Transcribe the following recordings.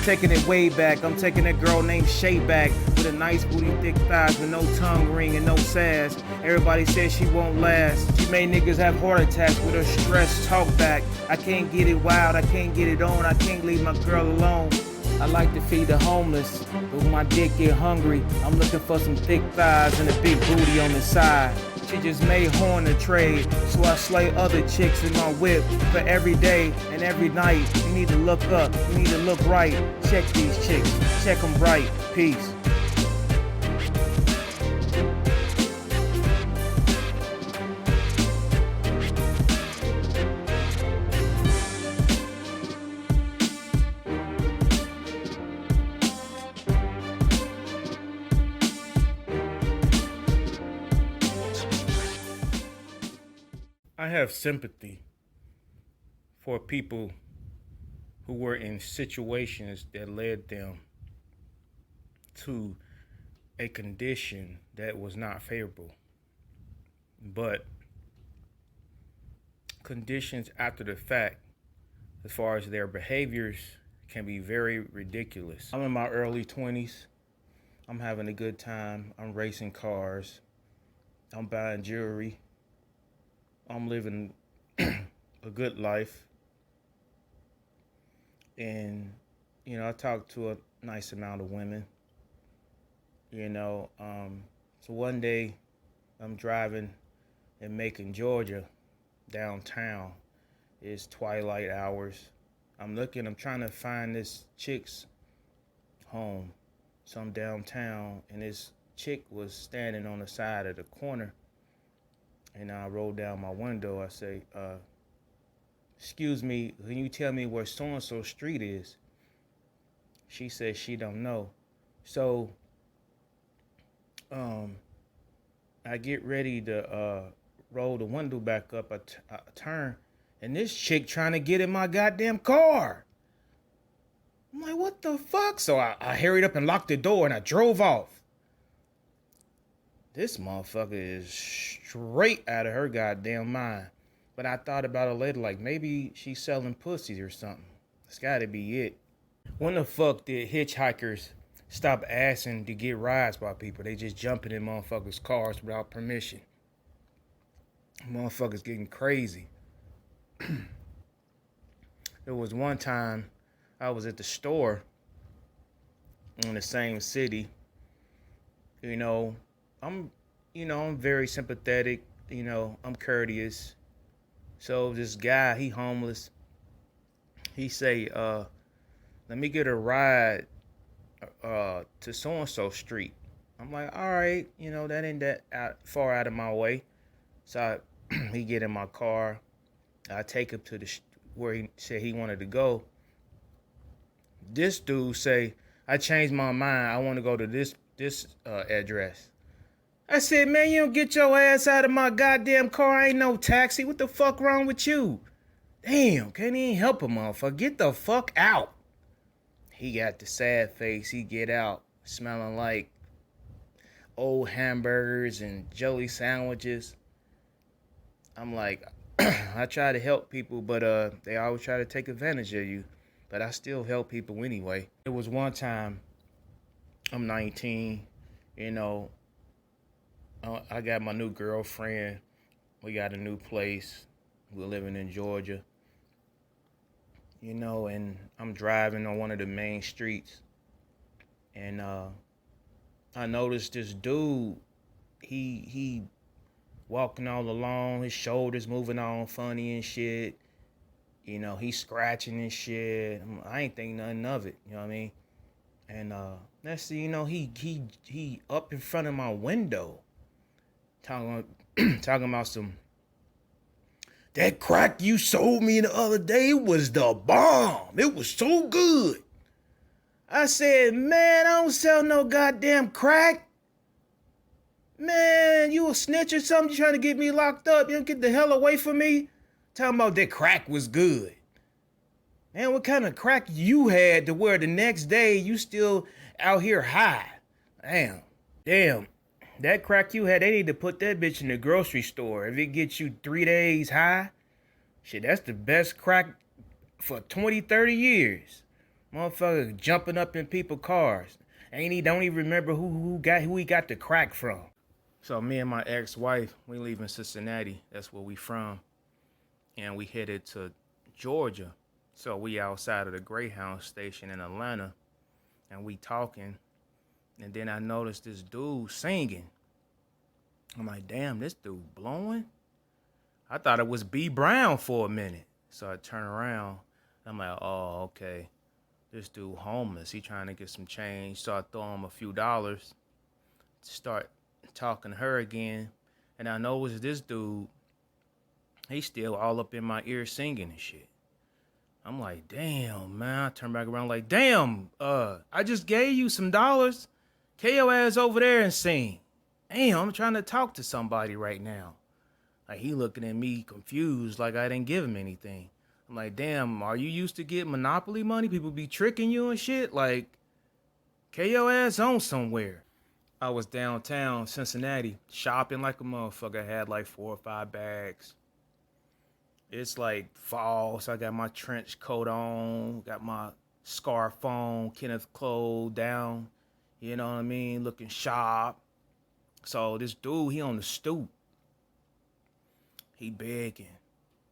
taking it way back. I'm taking that girl named Shay back with a nice booty, thick thighs with no tongue ring and no sass. Everybody says she won't last. She made niggas have heart attacks with her stress talk back. I can't get it wild, I can't get it on, I can't leave my girl alone. I like to feed the homeless, but when my dick get hungry, I'm looking for some thick thighs and a big booty on the side. She just made horn a trade, so I slay other chicks in my whip. For every day and every night, you need to look up, you need to look right. Check these chicks, check them right. Peace. I have sympathy for people who were in situations that led them to a condition that was not favorable. But conditions after the fact, as far as their behaviors, can be very ridiculous. I'm in my early 20s. I'm having a good time. I'm racing cars. I'm buying jewelry. I'm living a good life. And, you know, I talk to a nice amount of women, you know. So one day I'm driving in Macon, Georgia, downtown. It's twilight hours. I'm trying to find this chick's home. So I'm downtown, and this chick was standing on the side of the corner. And I roll down my window. I say, excuse me, can you tell me where so-and-so street is? She says she don't know. So I get ready to roll the window back up, I turn, and this chick trying to get in my goddamn car. I'm like, what the fuck? So I hurried up and locked the door, and I drove off. This motherfucker is straight out of her goddamn mind. But I thought about it later, like maybe she's selling pussies or something. It's gotta be it. When the fuck did hitchhikers stop asking to get rides by people? They just jumping in motherfuckers' cars without permission. Motherfuckers getting crazy. There was one time I was at the store in the same city. You know, I'm very sympathetic, you know, I'm courteous. So this guy, he homeless. He say, let me get a ride to so-and-so street. I'm like, all right, you know, that ain't that far out of my way. So he get in my car. I take him to where he said he wanted to go. This dude say, I changed my mind. I want to go to this address. I said, man, you don't get your ass out of my goddamn car. I ain't no taxi. What the fuck wrong with you? Damn, can't even help a motherfucker. Get the fuck out. He got the sad face. He get out smelling like old hamburgers and jelly sandwiches. I'm like, I try to help people, but they always try to take advantage of you. But I still help people anyway. It was one time, I'm 19, you know, I got my new girlfriend. We got a new place. We're living in Georgia. You know, and I'm driving on one of the main streets. And I noticed this dude, he walking all along, his shoulders moving all funny and shit. You know, he's scratching and shit. I ain't think nothing of it, you know what I mean? And next thing you know, he up in front of my window. Talking about some, that crack you sold me the other day was the bomb. It was so good. I said, man, I don't sell no goddamn crack. Man, you a snitch or something? You trying to get me locked up? You don't get the hell away from me? Talking about that crack was good. Man, what kind of crack you had to where the next day you still out here high? Damn. That crack you had, they need to put that bitch in the grocery store. If it gets you 3 days high, shit, that's the best crack for 20, 30 years. Motherfucker jumping up in people's cars. Ain't he don't even remember who he got the crack from. So me and my ex-wife, we leaving Cincinnati. That's where we from. And we headed to Georgia. So we outside of the Greyhound station in Atlanta. And we talking. And then I noticed this dude singing. I'm like, damn, this dude blowing? I thought it was B Brown for a minute. So I turn around. I'm like, oh, okay. This dude homeless. He trying to get some change. So I throw him a few dollars. Start talking to her again. And I noticed this dude, he's still all up in my ear singing and shit. I'm like, damn, man. I turn back around like, damn, I just gave you some dollars. KO ass over there and sing. Damn, I'm trying to talk to somebody right now. Like, he looking at me confused like I didn't give him anything. I'm like, damn, are you used to getting Monopoly money? People be tricking you and shit? Like, KO ass on somewhere. I was downtown Cincinnati shopping like a motherfucker. I had like 4 or 5 bags. It's like fall, so I got my trench coat on, got my scarf on, Kenneth clothes down, you know what I mean, looking sharp. So this dude, he on the stoop. He begging.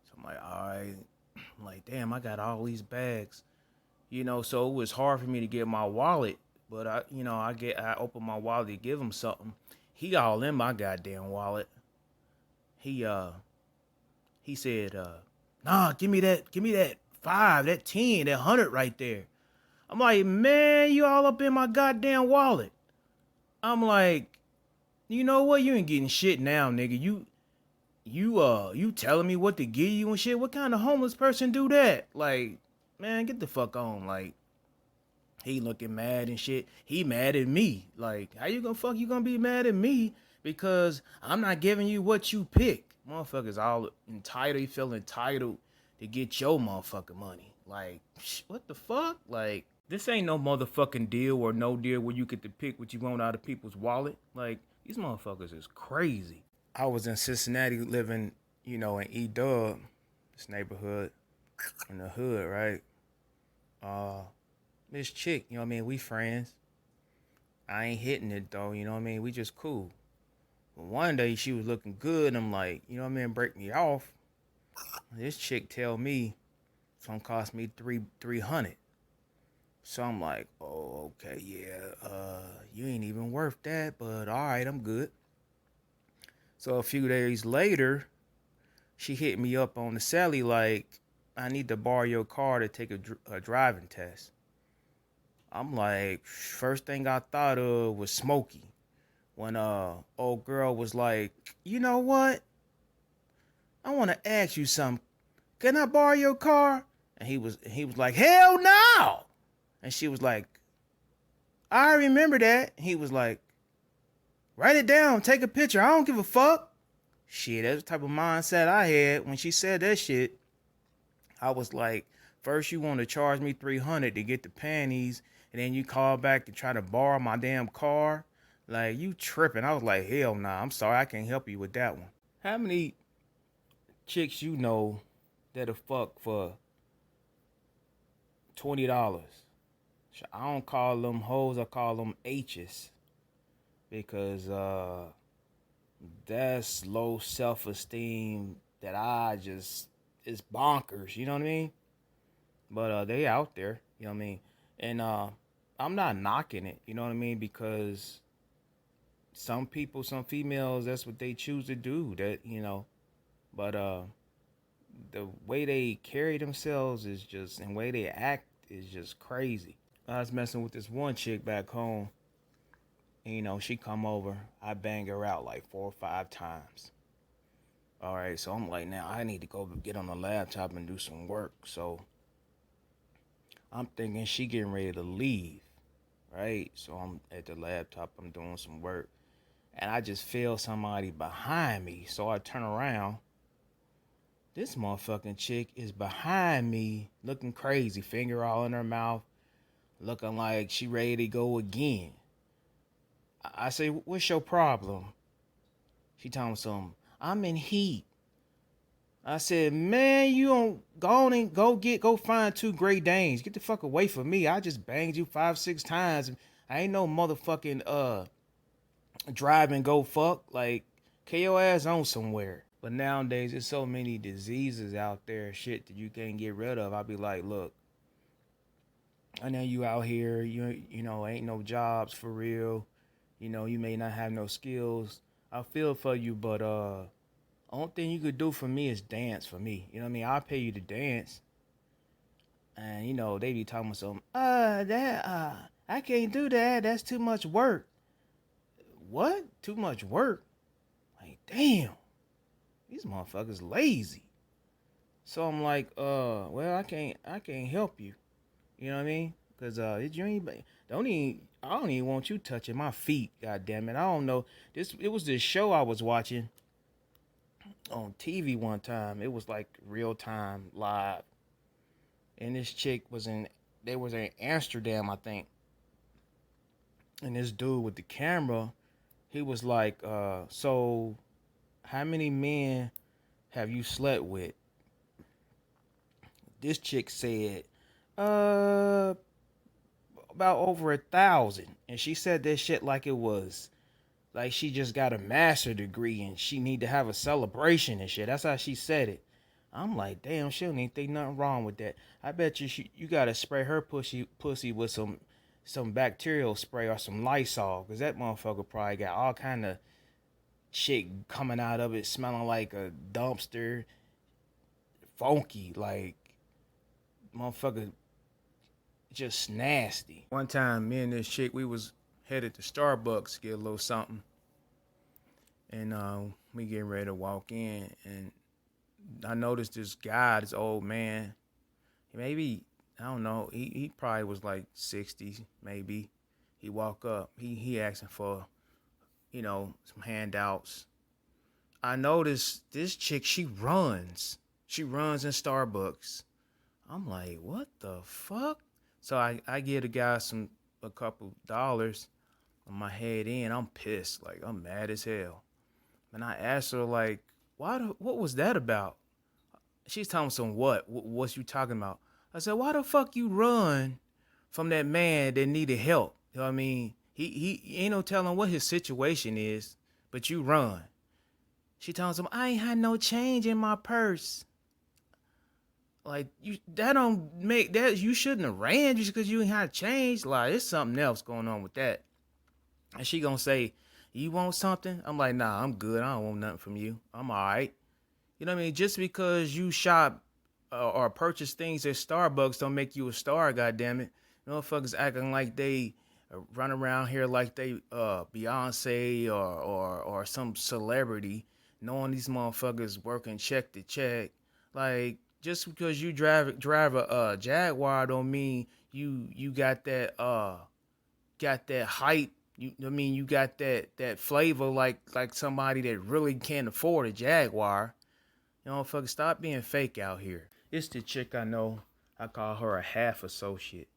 So I'm like, all right. I'm like, damn, I got all these bags. You know, so it was hard for me to get my wallet. But I opened my wallet to give him something. He all in my goddamn wallet. He said, nah, give me that 5, that 10, that 100 right there. I'm like, man, you all up in my goddamn wallet. I'm like, you know what? You ain't getting shit now, nigga. You telling me what to give you and shit? What kind of homeless person do that? Like, man, get the fuck on. Like, he looking mad and shit. He mad at me. Like, how you gonna be mad at me because I'm not giving you what you pick? Motherfuckers all entitled. You feel entitled to get your motherfucking money. Like, what the fuck? Like, this ain't no motherfucking deal or no deal where you get to pick what you want out of people's wallet. Like, these motherfuckers is crazy. I was in Cincinnati living, in E-Dub, this neighborhood, in the hood, right? This chick, we friends. I ain't hitting it though, we just cool. But one day she was looking good, and I'm like, break me off. This chick tell me it's gonna cost me $300. So I'm like, oh, okay, yeah, you ain't even worth that, but all right, I'm good. So a few days later, she hit me up on the celly like, I need to borrow your car to take a driving test. I'm like, first thing I thought of was Smokey. When old girl was like, you know what? I want to ask you something. Can I borrow your car? And he was like, hell no! And she was like, I remember that. He was like, write it down, take a picture. I don't give a fuck. Shit, that's the type of mindset I had when she said that shit. I was like, first you want to charge me $300 to get the panties, and then you call back and try to borrow my damn car. Like, you tripping. I was like, hell nah, I'm sorry, I can't help you with that one. How many chicks you know that'll fuck for $20? I don't call them hoes, I call them H's. Because that's low self-esteem that it's bonkers, you know what I mean? But they out there, you know what I mean? And I'm not knocking it, you know what I mean? Because some people, some females, that's what they choose to do, that, But the way they carry themselves is just, and the way they act is just crazy. I was messing with this one chick back home. And, she come over. I bang her out like 4 or 5 times. All right, so I'm like, now I need to go get on the laptop and do some work. So I'm thinking she getting ready to leave, right? So I'm at the laptop. I'm doing some work. And I just feel somebody behind me. So I turn around. This motherfucking chick is behind me looking crazy. Finger all in her mouth. Looking like she ready to go again. I say, what's your problem? She telling me something. I'm in heat. I said, man, you don't go on and go find 2 Great Danes. Get the fuck away from me. I just banged you 5, 6 times. I ain't no motherfucking drive and go fuck. Like, get your ass on somewhere. But nowadays, there's so many diseases out there, shit that you can't get rid of. I be like, look, I know you out here, you know, ain't no jobs for real. You know, you may not have no skills. I feel for you, but only thing you could do for me is dance for me. You know what I mean? I'll pay you to dance. And you know, they be talking about something, I can't do that. That's too much work. What? Too much work? Like, damn. These motherfuckers lazy. So I'm like, well, I can't help you. You know what I mean? Cause you ain't I don't even want you touching my feet. God damn it! I don't know. It was this show I was watching on TV one time. It was like real time live, and this chick they was in Amsterdam, I think, and this dude with the camera, he was like, so how many men have you slept with? This chick said, about over 1,000. And she said that shit like it was like she just got a master degree and she need to have a celebration and shit. That's how she said it. I'm like, damn, she don't even think nothing wrong with that. I bet you gotta spray her pussy with some bacterial spray or some Lysol, cause that motherfucker probably got all kind of shit coming out of it, smelling like a dumpster, funky, like motherfucker, just nasty. One time, me and this chick, we was headed to Starbucks to get a little something, and we getting ready to walk in, and I noticed this guy, this old man, maybe, I don't know, he probably was like 60, maybe. He walk up, he asking for, you know, some handouts. I noticed this chick, she runs in Starbucks. I'm like, what the fuck? So I give the guy a couple dollars on my head in. I'm pissed, like I'm mad as hell. And I asked her like, what was that about? She's telling me some what's you talking about? I said, why the fuck you run from that man that needed help? You know what I mean? He ain't no telling what his situation is, but you run. She tells him, I ain't had no change in my purse. Like, that don't make that, you shouldn't have ran just because you ain't had change. Like, there's something else going on with that. And she gonna say, you want something? I'm like, nah, I'm good. I don't want nothing from you. I'm all right. You know what I mean? Just because you shop or purchase things at Starbucks don't make you a star, goddammit. Motherfuckers acting like they run around here like they Beyonce or some celebrity, knowing these motherfuckers working check to check. Like, just because you drive a Jaguar don't mean you got that hype. You got that flavor like somebody that really can't afford a Jaguar. You know, fucking stop being fake out here. It's the chick I know. I call her a half associate.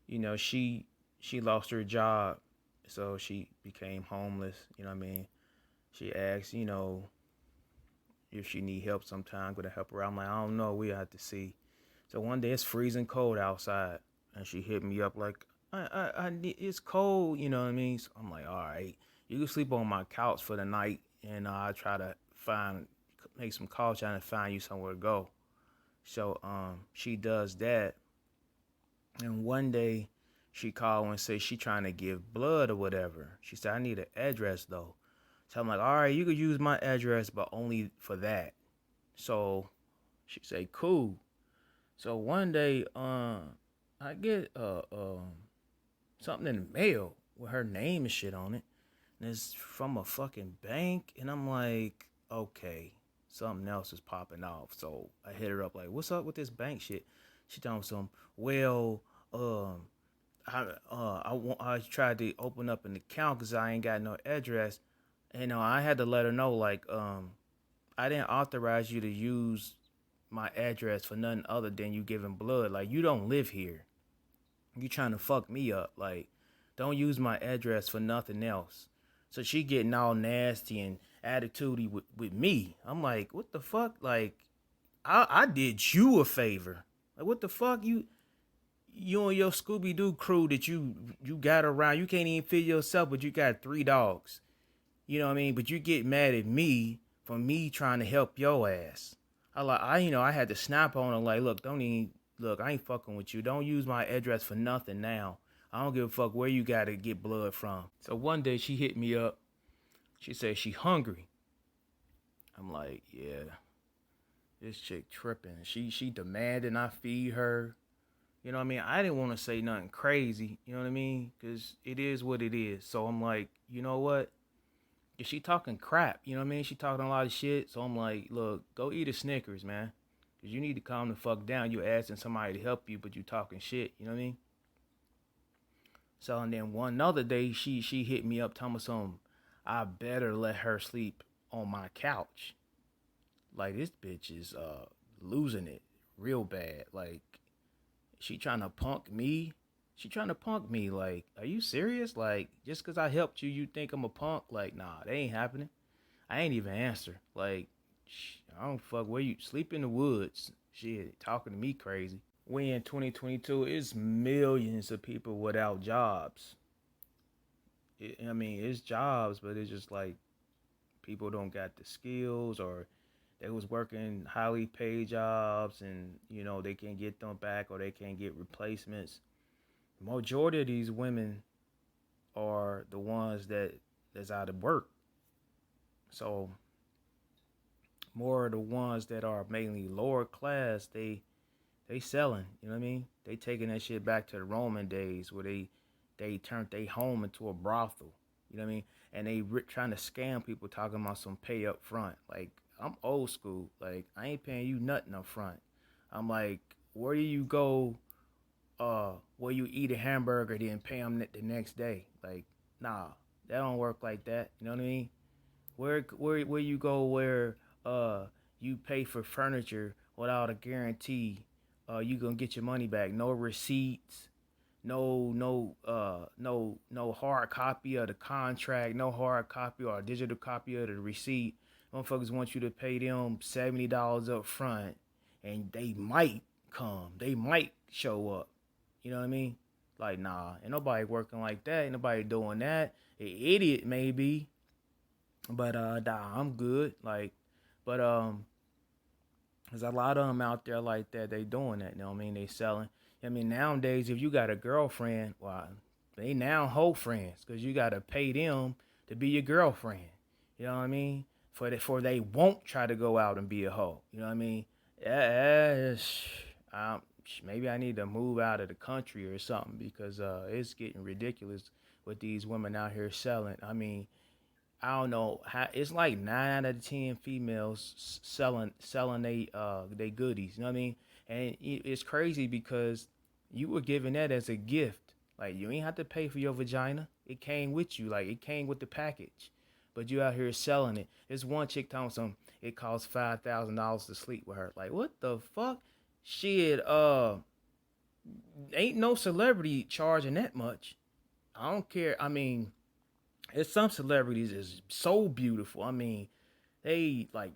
You know, she lost her job, so she became homeless. You know what I mean? She asked, you know, if she need help sometime, I'm gonna help her out. I'm like, I don't know, we have to see. So one day it's freezing cold outside, and she hit me up like, I need, it's cold, you know what I mean? So I'm like, all right, you can sleep on my couch for the night, and I try to make some calls trying to find you somewhere to go. So she does that, and one day she called and said she trying to give blood or whatever. She said, I need an address though. So I'm like, all right, you could use my address, but only for that. So she say, cool. So one day, I get something in the mail with her name and shit on it, and it's from a fucking bank, and I'm like, okay, something else is popping off. So I hit her up like, what's up with this bank shit? She told me some, well, I tried to open up an account because I ain't got no address. And I had to let her know, like, I didn't authorize you to use my address for nothing other than you giving blood. Like, you don't live here. You trying to fuck me up. Like, don't use my address for nothing else. So she getting all nasty and attitudey with me. I'm like, what the fuck? Like, I did you a favor. Like, what the fuck? You and your Scooby Doo crew that you got around, you can't even feed yourself, but you got 3 dogs. You know what I mean? But you get mad at me for me trying to help your ass. I had to snap on her like, look, don't even look. I ain't fucking with you. Don't use my address for nothing now. I don't give a fuck where you gotta get blood from. So one day she hit me up. She said she hungry. I'm like, yeah, this chick tripping. She demanding I feed her. You know what I mean? I didn't want to say nothing crazy. You know what I mean? Because it is what it is. So I'm like, you know what? If she talking crap, you know what I mean? She talking a lot of shit. So I'm like, look, go eat a Snickers, man. Because you need to calm the fuck down. You asking somebody to help you, but you talking shit. You know what I mean? So and then one other day, she hit me up telling me something. I better let her sleep on my couch. Like, this bitch is losing it real bad. Like, she trying to punk me. She trying to punk me. Like, are you serious? Like, just because I helped you, you think I'm a punk? Like, nah, that ain't happening. I ain't even answer. Like, I don't fuck where you sleep in the woods. Shit, talking to me crazy. We in 2022, it's millions of people without jobs. I mean, it's jobs, but it's just like people don't got the skills, or they was working highly paid jobs and they can't get them back, or they can't get replacements. The majority of these women are the ones that's out of work. So more of the ones that are mainly lower class, they selling, you know what I mean? They taking that shit back to the Roman days where they turned their home into a brothel, you know what I mean? And they trying to scam people talking about some pay up front. Like, I'm old school. Like, I ain't paying you nothing up front. I'm like, where do you go where you eat a hamburger then pay them the next day? Like, nah, that don't work like that. You know what I mean? Where you go where you pay for furniture without a guarantee you gonna get your money back. No receipts, no hard copy of the contract, no hard copy or a digital copy of the receipt. Motherfuckers want you to pay them $70 up front, and they might come. They might show up. You know what I mean? Like, nah, ain't nobody working like that. Ain't nobody doing that. An idiot maybe, but nah, I'm good. Like, but there's a lot of them out there like that. They doing that. You know what I mean? They selling. I mean, nowadays, if you got a girlfriend, well, they now hoe friends because you got to pay them to be your girlfriend. You know what I mean? For they won't try to go out and be a hoe. You know what I mean? Yeah, maybe I need to move out of the country or something because it's getting ridiculous with these women out here selling. I mean, I don't know how it's like 9 out of 10 females selling they goodies. You know what I mean? And it's crazy because you were given that as a gift. Like, you ain't have to pay for your vagina. It came with you. Like, it came with the package. But you out here selling it. There's one chick telling some it costs $5,000 to sleep with her. Like, what the fuck? Shit, ain't no celebrity charging that much. I don't care. I mean, there's some celebrities is so beautiful. I mean, they like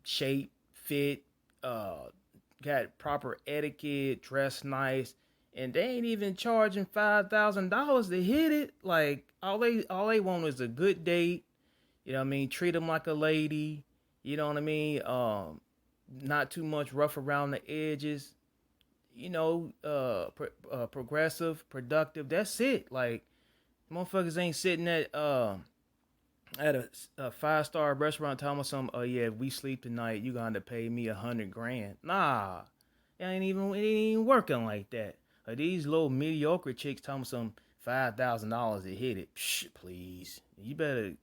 shape, fit, got proper etiquette, dress nice, and they ain't even charging $5,000 to hit it. Like, all they want is a good date. You know what I mean? Treat them like a lady. You know what I mean? Not too much rough around the edges. Progressive, productive. That's it. Like, motherfuckers ain't sitting at a 5-star restaurant telling me something. Oh yeah, if we sleep tonight, you gonna have to pay me $100,000. Nah, it ain't even working like that. These little mediocre chicks telling me some $5,000 to hit it. Psh, please, you better.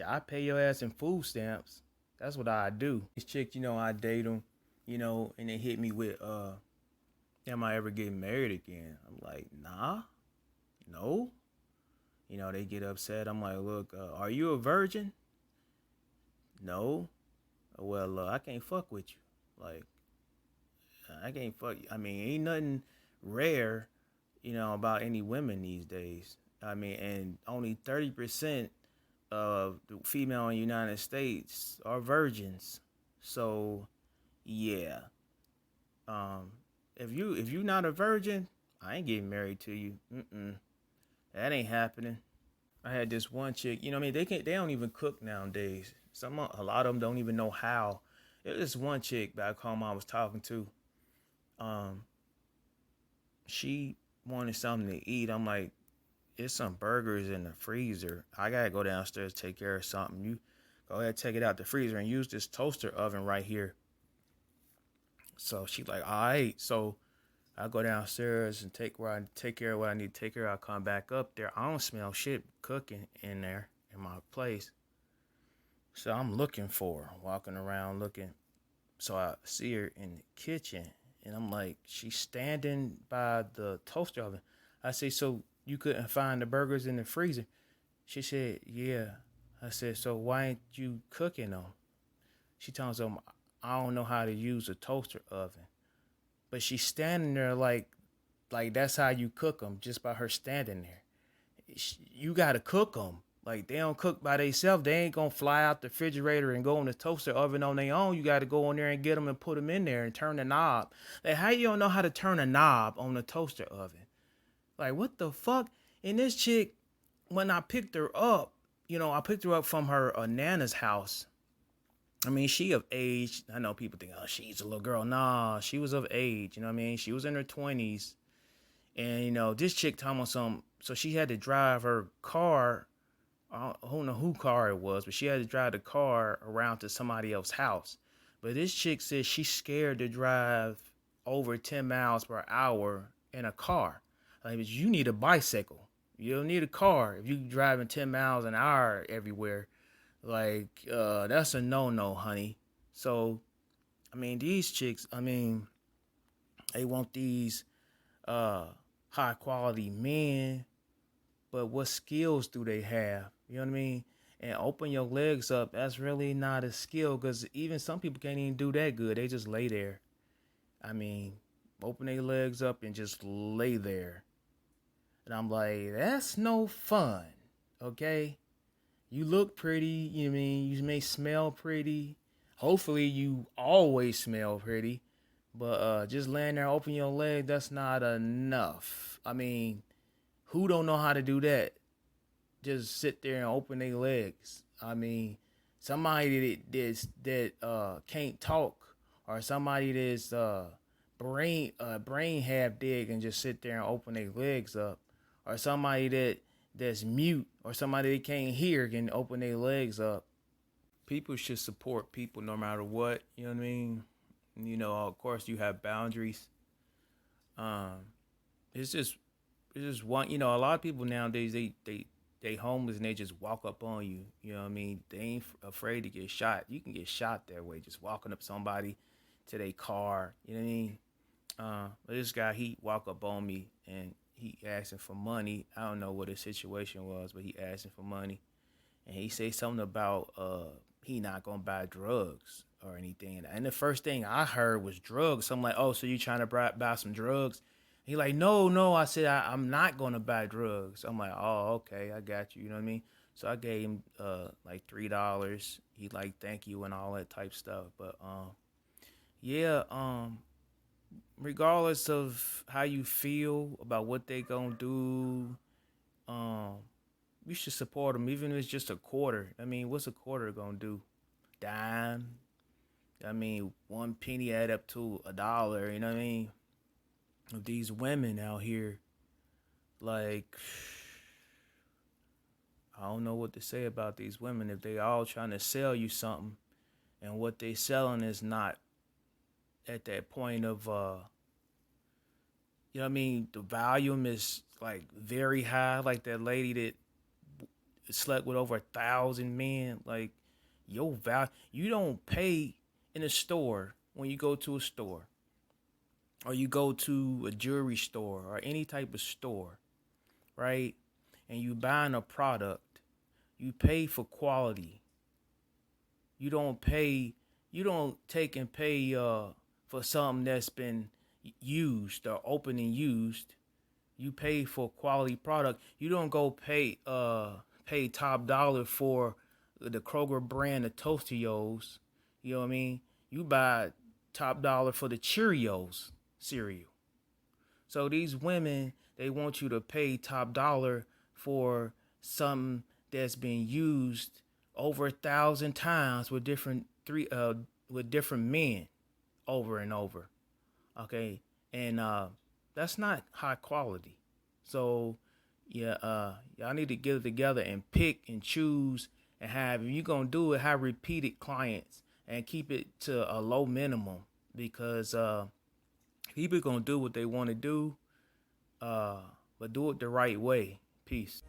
I pay your ass in food stamps. That's what I do. These chicks, I date them, and they hit me with, am I ever getting married again? I'm like, nah, no. They get upset. I'm like, look, are you a virgin? No. Well, I can't fuck with you. Like, I can't fuck you. I mean, ain't nothing rare, about any women these days. I mean, and only 30% of the female in the United States are virgins. So, yeah. Um, if you not a virgin, I ain't getting married to you. That ain't happening. I had this one chick. You know what I mean? They don't even cook nowadays. A lot of them don't even know how. It was one chick back home I was talking to. Um, she wanted something to eat. I'm like, there's some burgers in the freezer. I gotta go downstairs take care of something. You go ahead, take it out the freezer and use this toaster oven right here. So she's like, all right. So I go downstairs and take care of what I need to take care of. I come back up there. I don't smell shit cooking in there in my place. So I'm looking for her, walking around looking. So I see her in the kitchen and I'm like, she's standing by the toaster oven. I say, so you couldn't find the burgers in the freezer? She said, yeah. I said, so why ain't you cooking them? She tells them, I don't know how to use a toaster oven. But she's standing there like that's how you cook them, just by her standing there. You got to cook them. Like, they don't cook by themselves. They ain't going to fly out the refrigerator and go in the toaster oven on their own. You got to go in there and get them and put them in there and turn the knob. Like, how you don't know how to turn a knob on the toaster oven? Like, what the fuck? And this chick, when I picked her up, I picked her up from her Nana's house. I mean, she of age. I know people think, oh, she's a little girl. Nah, she was of age. You know what I mean? She was in her 20s. And, this chick talking about some. So she had to drive her car. I don't know who car it was, but she had to drive the car around to somebody else's house. But this chick said she's scared to drive over 10 miles per hour in a car. Like, you need a bicycle. You don't need a car if you're driving 10 miles an hour everywhere. Like, that's a no-no, honey. So, I mean, these chicks, they want these high-quality men, but what skills do they have? You know what I mean? And open your legs up, that's really not a skill, because even some people can't even do that good. They just lay there. I mean, open their legs up and just lay there. And I'm like, that's no fun, okay? You look pretty, you know what I mean? You may smell pretty. Hopefully you always smell pretty. But just laying there, open your leg, that's not enough. I mean, who don't know how to do that? Just sit there and open their legs. I mean, somebody that can't talk, or somebody that's brain half dead and just sit there and open their legs up, or somebody that's mute, or somebody that can't hear can open their legs up. People should support people no matter what. You know what I mean? Of course, you have boundaries. Um, it's just one. A lot of people nowadays they homeless and they just walk up on you. You know what I mean? They ain't afraid to get shot. You can get shot that way, just walking up somebody to their car. You know what I mean? But this guy, he walk up on me and he asking for money. I don't know what his situation was, but he asking for money, and he say something about he not gonna buy drugs or anything. And the first thing I heard was drugs. So I'm like, oh, so you trying to buy some drugs? He like, no. I said, I'm not gonna buy drugs. I'm like, oh, okay, I got you. You know what I mean? So I gave him like $3. He like, thank you and all that type stuff. But yeah, regardless of how you feel about what they gonna do, you should support them, even if it's just a quarter. I mean, what's a quarter gonna do? Dime. I mean, 1 penny add up to $1. You know what I mean? These women out here, like, I don't know what to say about these women. If they all trying to sell you something, and what they selling is not at that point of you know what I mean, the volume is like very high. Like that lady that slept with over 1,000 men. Like, your value, you don't pay in a store when you go to a store, or you go to a jewelry store or any type of store, right? And you buying a product, you pay for quality. You don't take and pay for something that's been used or open and used. You pay for quality product. You don't go pay top dollar for the Kroger brand of Tostios. You know what I mean? You buy top dollar for the Cheerios cereal. So these women, they want you to pay top dollar for something that's been used over 1,000 times with different men over and over. Okay, and that's not high quality. So yeah, y'all need to get it together and pick and choose and have. If you're gonna do it, have repeated clients and keep it to a low minimum because people gonna do what they want to do, but do it the right way. Peace.